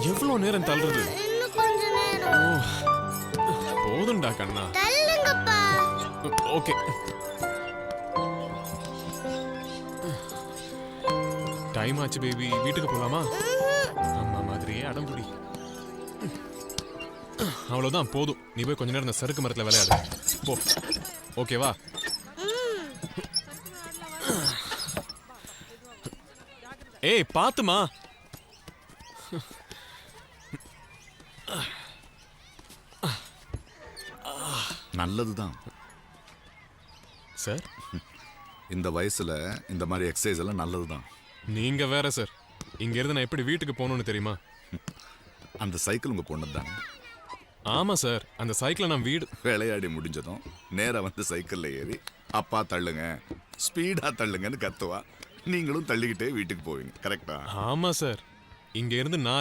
எவ்வளவு நேரம் தள்ளுறது? இன்னும் கொஞ்ச நேரம். போதும்டா கண்ணா. தள்ளுங்கப்பா. ஓகே. டைம் ஆச்சு பேபி, வீட்டுக்கு போலாமா? அம்மா மாதிரியே அடம்புடி. அவ்வளவுதான், போதும். நீ போய் கொஞ்ச நேரம் இந்த சறுக்கு மரத்துல விளையாடு போ. ஓகேவா? ஏய் பாத்துமா. நல்லதுதான் சார். இந்த வயசுல இந்த மாதிரி எக்ஸசைஸ் எல்லாம் நல்லதுதான். நீங்க வேற சார். இங்க இருந்து நான் எப்படி வீட்டுக்கு போகணும்னு தெரியுமா? அந்த சைக்கிள் உங்க பொண்ணு தானே? ஆமா சார், அந்த சைக்கிளை நான் வீடு விளையாடி முடிஞ்சதும் நேரா வந்து சைக்கிள்ல ஏறி அப்பா தள்ளுங்க, ஸ்பீடா தள்ளுங்கன்னு கத்துவா. நீங்களும் தள்ளிக்கிட்டே வீட்டுக்கு போவீங்க. கரெக்டா? ஆமா சார். இங்க இருந்து 4